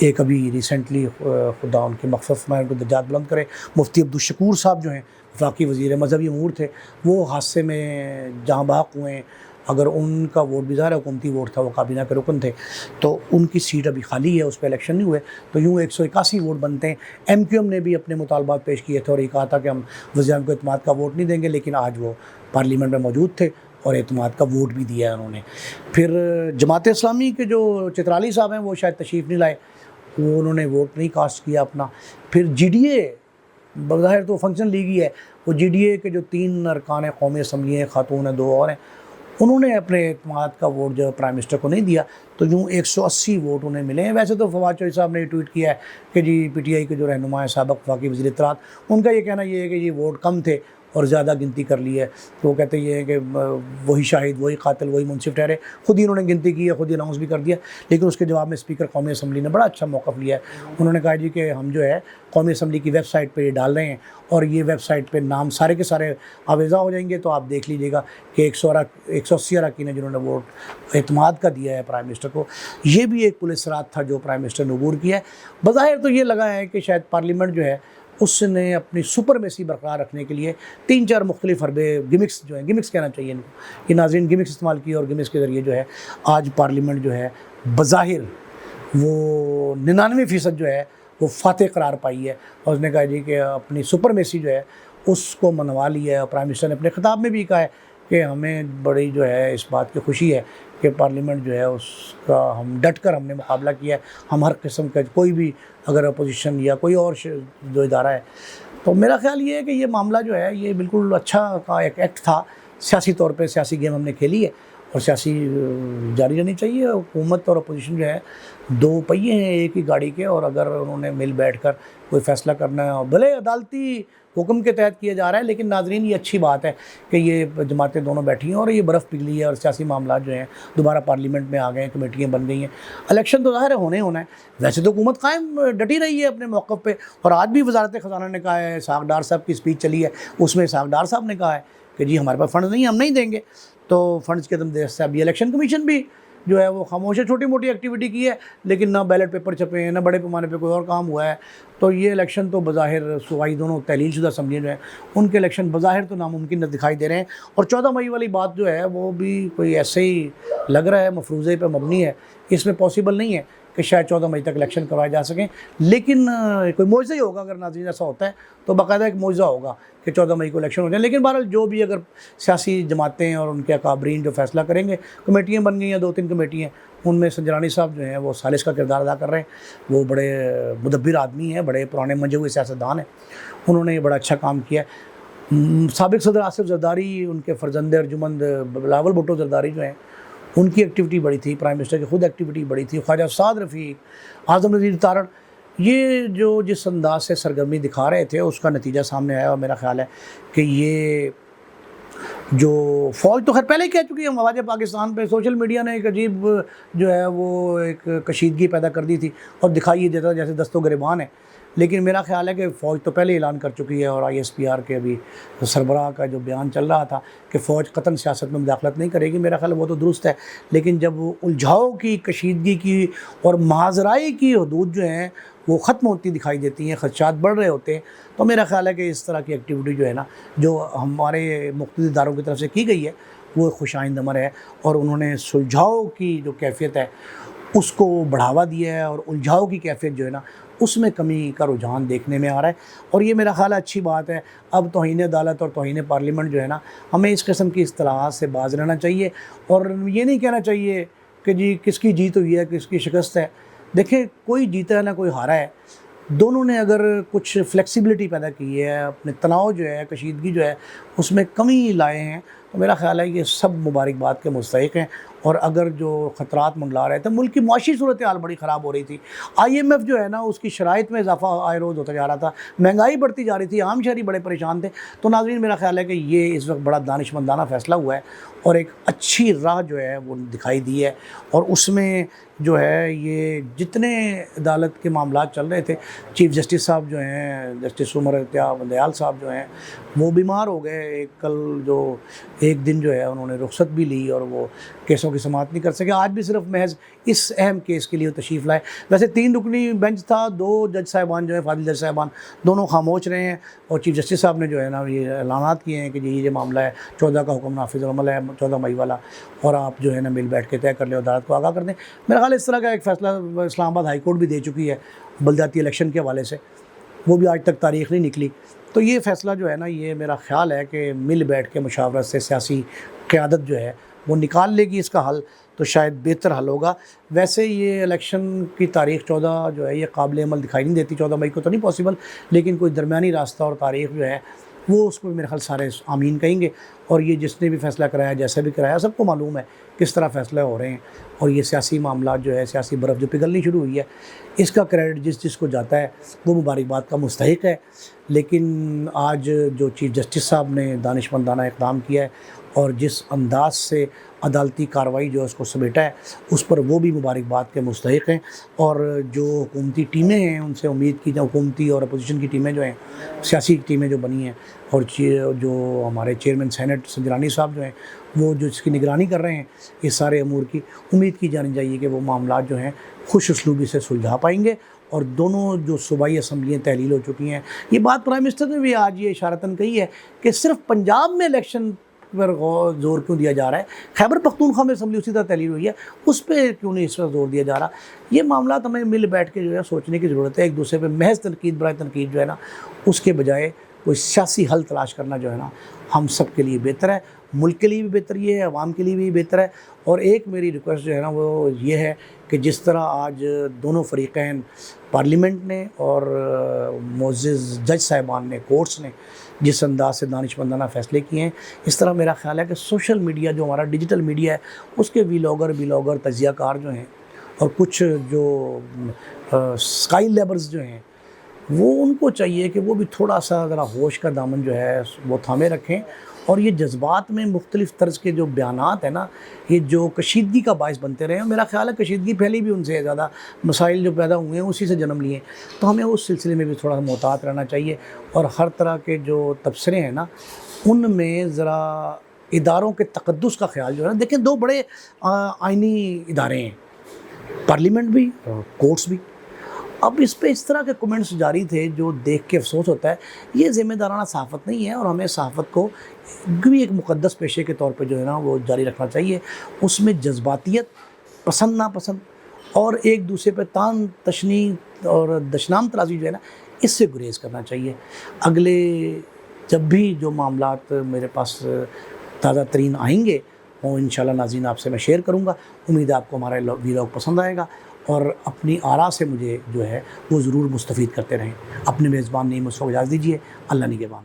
ایک ابھی ریسنٹلی خدا ان کے مغفرت فرمائے، ان کو درجات بلند کرے، مفتی عبدالشکور صاحب جو ہیں وفاقی وزیر مذہبی امور تھے، وہ حادثے میں جہاں بحق ہوئے. اگر ان کا ووٹ بھی ظاہر حکومتی ووٹ تھا، وہ کابینہ کے رکن تھے، تو ان کی سیٹ ابھی خالی ہے، اس پہ الیکشن نہیں ہوئے، تو یوں 181 ووٹ بنتے ہیں. ایم کیو ایم نے بھی اپنے مطالبات پیش کیے تھے اور یہ کہا تھا کہ ہم وزیر اعظم کو اعتماد کا ووٹ نہیں دیں گے، لیکن آج وہ پارلیمنٹ میں موجود تھے اور اعتماد کا ووٹ بھی دیا ہے انہوں نے. پھر جماعت اسلامی کے جو چترالی صاحب ہیں وہ شاید تشریف نہیں لائے، وہ انہوں نے ووٹ نہیں کاسٹ کیا اپنا. پھر جی ڈی اے بظاہر تو فنکشن لیگ ہی ہے، وہ جی ڈی اے کے جو 3 ارکان قومی اسمبلی ہیں، خاتون ہیں 2 اور ہیں، انہوں نے اپنے اعتماد کا ووٹ جو پرائم منسٹر کو نہیں دیا، تو یوں 180 ووٹ انہیں ملے ہیں. ویسے تو فواد چوہدری صاحب نے یہ ٹویٹ کیا ہے کہ جی پی ٹی آئی کے جو رہنما ہیں سابق وفاقی وزیر اطلاعات، ان کا یہ کہنا یہ ہے کہ یہ ووٹ کم تھے اور زیادہ گنتی کر لی ہے. تو وہ کہتے یہ ہیں کہ وہی شاہد، وہی قاتل، وہی منصف ٹھہرے. خود ہی انہوں نے گنتی کی ہے، خود ہی اناؤنس بھی کر دیا، لیکن اس کے جواب میں اسپیکر قومی اسمبلی نے بڑا اچھا موقف لیا ہے. انہوں نے کہا جی کہ ہم جو ہے قومی اسمبلی کی ویب سائٹ پہ یہ ڈال رہے ہیں، اور یہ ویب سائٹ پہ نام سارے کے سارے آویزہ ہو جائیں گے، تو آپ دیکھ لیجیے گا کہ 180 اراکین جنہوں نے ووٹ اعتماد کا دیا ہے پرائم منسٹر کو. یہ بھی ایک پولیس رات تھا جو پرائم منسٹر نے عبور کیا ہے. بظاہر تو یہ لگا ہے کہ شاید پارلیمنٹ جو ہے اس نے اپنی سپرمیسی برقرار رکھنے کے لیے 3-4 مختلف حربے، گمکس جو ہیں، گمکس کہنا چاہیے ان کو، یہ ناظرین گمکس استعمال کیے، اور گمکس کے ذریعے جو ہے آج پارلیمنٹ جو ہے بظاہر وہ 99% جو ہے وہ فاتح قرار پائی ہے. اور اس نے کہا جی کہ اپنی سپرمیسی جو ہے اس کو منوا لی ہے. اور پرائم منسٹر نے اپنے خطاب میں بھی کہا ہے کہ ہمیں بڑی جو ہے اس بات کی خوشی ہے کہ پارلیمنٹ جو ہے اس کا ہم ڈٹ کر ہم نے مقابلہ کیا ہے. ہم ہر قسم کا کوئی بھی اگر اپوزیشن یا کوئی اور جو ادارہ ہے، تو میرا خیال یہ ہے کہ یہ معاملہ جو ہے یہ بالکل اچھا کا ایک ایکٹ تھا. سیاسی طور پہ سیاسی گیم ہم نے کھیلی ہے اور سیاسی جاری رہنی چاہیے. حکومت اور اپوزیشن جو ہے 2 پہیے ہیں ایک ہی گاڑی کے، اور اگر انہوں نے مل بیٹھ کر کوئی فیصلہ کرنا ہے، بھلے عدالتی حکم کے تحت کیا جا رہا ہے، لیکن ناظرین یہ اچھی بات ہے کہ یہ جماعتیں دونوں بیٹھی ہیں اور یہ برف پگھلی ہے اور سیاسی معاملات جو ہیں دوبارہ پارلیمنٹ میں آ گئے ہیں، کمیٹیاں بن گئی ہیں. الیکشن تو ظاہر ہے ہونا ہے. ویسے تو حکومت قائم ڈٹی رہی ہے اپنے موقف پہ، اور آج بھی وزارت خزانہ نے کہا ہے، اسحاق ڈار صاحب کی اسپیچ چلی ہے، اس میں اسحاق ڈار صاحب نے کہا ہے کہ جی ہمارے پاس فنڈ نہیں، ہم نہیں دیں گے. تو فنڈز کے تم دے سے اب یہ الیکشن کمیشن بھی جو ہے وہ خاموش ہے، چھوٹی موٹی ایکٹیویٹی کی ہے، لیکن نہ بیلٹ پیپر چھپے ہیں، نہ بڑے پیمانے پہ کوئی اور کام ہوا ہے. تو یہ الیکشن تو بظاہر صوبائی دونوں تحلیل شدہ اسمبلیاں جو ہیں ان کے الیکشن بظاہر تو ناممکن دکھائی دے رہے ہیں. اور 14 مئی والی بات جو ہے وہ بھی کوئی ایسے ہی لگ رہا ہے، مفروضے پہ مبنی ہے، اس میں پاسبل نہیں ہے کہ شاید 14 مئی تک الیکشن کروائے جا سکیں. لیکن کوئی معجزہ ہی ہوگا اگر ناظرین ایسا ہوتا ہے تو باقاعدہ ایک معجزہ ہوگا کہ 14 مئی کو الیکشن ہو جائیں. لیکن بہرحال جو بھی اگر سیاسی جماعتیں اور ان کے اکابرین جو فیصلہ کریں گے، کمیٹیاں بن گئی ہیں 2-3 کمیٹیاں، ان میں سنجرانی صاحب جو ہیں وہ ثالث کا کردار ادا کر رہے ہیں. وہ بڑے مدبر آدمی ہیں، بڑے پرانے منجے ہوئے سیاستدان ہیں، انہوں نے یہ بڑا اچھا کام کیا ہے. سابق صدر آصف زرداری، ان کے فرزند ارجمند بلاول بھٹو زرداری جو ہیں ان کی ایکٹیویٹی بڑی تھی، پرائم منسٹر کی خود ایکٹیویٹی بڑی تھی، خواجہ سعد رفیق، اعظم نذیر تارڑ، یہ جو جس انداز سے سرگرمی دکھا رہے تھے اس کا نتیجہ سامنے آیا. اور میرا خیال ہے کہ یہ جو فوج تو خیر پہلے ہی کہہ چکی ہے، مواج پاکستان پہ سوشل میڈیا نے ایک عجیب جو ہے وہ ایک کشیدگی پیدا کر دی تھی اور دکھائی یہ دیتا جیسے دست و گریبان ہے. لیکن میرا خیال ہے کہ فوج تو پہلے اعلان کر چکی ہے، اور آئی ایس پی آر کے ابھی سربراہ کا جو بیان چل رہا تھا کہ فوج قطعاً سیاست میں مداخلت نہیں کرے گی، میرا خیال ہے وہ تو درست ہے. لیکن جب الجھاؤ کی، کشیدگی کی اور محاذرائی کی حدود جو ہیں وہ ختم ہوتی دکھائی دیتی ہیں، خدشات بڑھ رہے ہوتے ہیں، تو میرا خیال ہے کہ اس طرح کی ایکٹیویٹی جو ہے نا جو ہمارے مختلف اداروں کی طرف سے کی گئی ہے وہ خوش آئند امر ہے. اور انہوں نے سلجھاؤ کی جو کیفیت ہے اس کو بڑھاوا دیا ہے، اور الجھاؤ کی کیفیت جو ہے نا اس میں کمی کا رجحان دیکھنے میں آ رہا ہے. اور یہ میرا خیال ہے اچھی بات ہے. اب توہین عدالت اور توہین پارلیمنٹ جو ہے نا، ہمیں اس قسم کی اصطلاحات سے باز رہنا چاہیے، اور یہ نہیں کہنا چاہیے کہ جی کس کی جیت ہوئی ہے، کس کی شکست ہے. دیکھیں کوئی جیتا ہے نہ کوئی ہارا ہے. دونوں نے اگر کچھ فلیکسیبلٹی پیدا کی ہے، اپنے تناؤ جو ہے، کشیدگی جو ہے اس میں کمی لائے ہیں، تو میرا خیال ہے یہ سب مبارکباد کے مستحق ہیں. اور اگر جو خطرات منڈلا رہے تھے، ملک کی معاشی صورتحال بڑی خراب ہو رہی تھی، آئی ایم ایف جو ہے نا اس کی شرائط میں اضافہ آئے روز ہوتا جا رہا تھا، مہنگائی بڑھتی جا رہی تھی، عام شہری بڑے پریشان تھے. تو ناظرین میرا خیال ہے کہ یہ اس وقت بڑا دانشمندانہ فیصلہ ہوا ہے اور ایک اچھی راہ جو ہے وہ دکھائی دی ہے. اور اس میں جو ہے یہ جتنے عدالت کے معاملات چل رہے تھے، چیف جسٹس صاحب جو ہیں، جسٹس عمر بندیال صاحب جو ہیں وہ بیمار ہو گئے. کل جو ایک دن جو ہے انہوں نے رخصت بھی لی اور وہ کیسوں فیصلوں کی سماعت نہیں کر سکے. آج بھی صرف محض اس اہم کیس کے لیے تشریف لائے. ویسے 3 رکنی بینچ تھا, 2 جج صاحبان جو ہیں فاضل جج صاحبان دونوں خاموش رہے ہیں, اور چیف جسٹس صاحب نے جو ہے نا یہ اعلانات کیے ہیں کہ یہ معاملہ ہے, 14 کا حکم نافذ العمل ہے, 14 مئی والا, اور آپ جو ہے نا مل بیٹھ کے طے کر لیں, عدالت کو آگاہ کر دیں. میرا خیال اس طرح کا ایک فیصلہ اسلام آباد ہائی کورٹ بھی دے چکی ہے بلدیاتی الیکشن کے حوالے سے, وہ بھی آج تک تاریخ نہیں نکلی. تو یہ فیصلہ جو ہے نا, یہ میرا خیال ہے کہ مل بیٹھ کے مشاورت سے سیاسی قیادت جو ہے وہ نکال لے گی اس کا حل, تو شاید بہتر حل ہوگا. ویسے یہ الیکشن کی تاریخ 14 جو ہے یہ قابل عمل دکھائی نہیں دیتی, 14 مئی کو تو نہیں پاسبل, لیکن کوئی درمیانی راستہ اور تاریخ جو ہے وہ اس کو میرے خیال سارے آمین کہیں گے. اور یہ جس نے بھی فیصلہ کرایا, جیسا بھی کرایا, سب کو معلوم ہے کس طرح فیصلے ہو رہے ہیں, اور یہ سیاسی معاملات جو ہے, سیاسی برف جو پگھلنی شروع ہوئی ہے, اس کا کریڈٹ جس کو جاتا ہے وہ مبارکباد کا مستحق ہے. لیکن آج جو چیف جسٹس صاحب نے دانشمندانہ اقدام کیا ہے اور جس انداز سے عدالتی کارروائی جو ہے اس کو سمیٹا ہے, اس پر وہ بھی مبارکباد کے مستحق ہیں. اور جو حکومتی ٹیمیں ہیں ان سے امید کی جائے, حکومتی اور اپوزیشن کی ٹیمیں جو ہیں, سیاسی ٹیمیں جو بنی ہیں, اور جو ہمارے چیئرمین سینٹ سنجرانی صاحب جو ہیں وہ جو اس کی نگرانی کر رہے ہیں اس سارے امور کی, امید کی جانی چاہیے کہ وہ معاملات جو ہیں خوش اسلوبی سے سلجھا پائیں گے. اور دونوں جو صوبائی اسمبلیاں تحلیل ہو چکی ہیں, یہ بات پرائم منسٹر نے بھی آج یہ اشارتاً کہی ہے کہ صرف پنجاب میں الیکشن پر زور کیوں دیا جا رہا ہے, خیبر پختونخوا میں اسمبلی اسی طرح تحلیل ہوئی ہے, اس پہ کیوں نہیں اس پر زور دیا جا رہا. یہ معاملات ہمیں مل بیٹھ کے جو ہے سوچنے کی ضرورت ہے. ایک دوسرے پہ محض تنقید برائے تنقید جو ہے نا, اس کے بجائے کوئی سیاسی حل تلاش کرنا جو ہے نا ہم سب کے لیے بہتر ہے, ملک کے لیے بھی بہتر یہ ہے, عوام کے لیے بھی بہتر ہے. اور ایک میری ریکویسٹ جو ہے نا وہ یہ ہے کہ جس طرح آج دونوں فریقین پارلیمنٹ نے اور معزز جج صاحبان نے, کورٹس نے جس انداز سے دانشمندانہ فیصلے کیے ہیں, اس طرح میرا خیال ہے کہ سوشل میڈیا جو ہمارا ڈیجیٹل میڈیا ہے اس کے ویلاگر تجزیہ کار جو ہیں, اور کچھ جو اسکائی لیبرز جو ہیں, وہ ان کو چاہیے کہ وہ بھی تھوڑا سا ذرا ہوش کا دامن جو ہے وہ تھامے رکھیں. اور یہ جذبات میں مختلف طرز کے جو بیانات ہیں نا, یہ جو کشیدگی کا باعث بنتے رہے ہیں. میرا خیال ہے کشیدگی پہلے بھی ان سے زیادہ, مسائل جو پیدا ہوئے ہیں اسی سے جنم لیے, تو ہمیں اس سلسلے میں بھی تھوڑا محتاط رہنا چاہیے. اور ہر طرح کے جو تبصرے ہیں نا ان میں ذرا اداروں کے تقدس کا خیال جو ہے نا, دیکھیں 2 بڑے آئینی ادارے ہیں, پارلیمنٹ بھی اور کورٹس بھی. اب اس پہ اس طرح کے کمنٹس جاری تھے جو دیکھ کے افسوس ہوتا ہے. یہ ذمہ دارانہ صحافت نہیں ہے, اور ہمیں صحافت کو بھی ایک مقدس پیشے کے طور پہ جو ہے نا وہ جاری رکھنا چاہیے. اس میں جذباتیت, پسند ناپسند اور ایک دوسرے پہ تان تشنی اور دشنام ترازی جو ہے نا, اس سے گریز کرنا چاہیے. اگلے جب بھی جو معاملات میرے پاس تازہ ترین آئیں گے وہ انشاءاللہ ناظرین آپ سے میں شیئر کروں گا. امید ہے آپ کو ہمارا ویلاگ پسند آئے گا, اور اپنی آراء سے مجھے جو ہے وہ ضرور مستفید کرتے رہیں. اپنے میزبان نعیم کو اجازت دیجیے. اللہ نگہبان.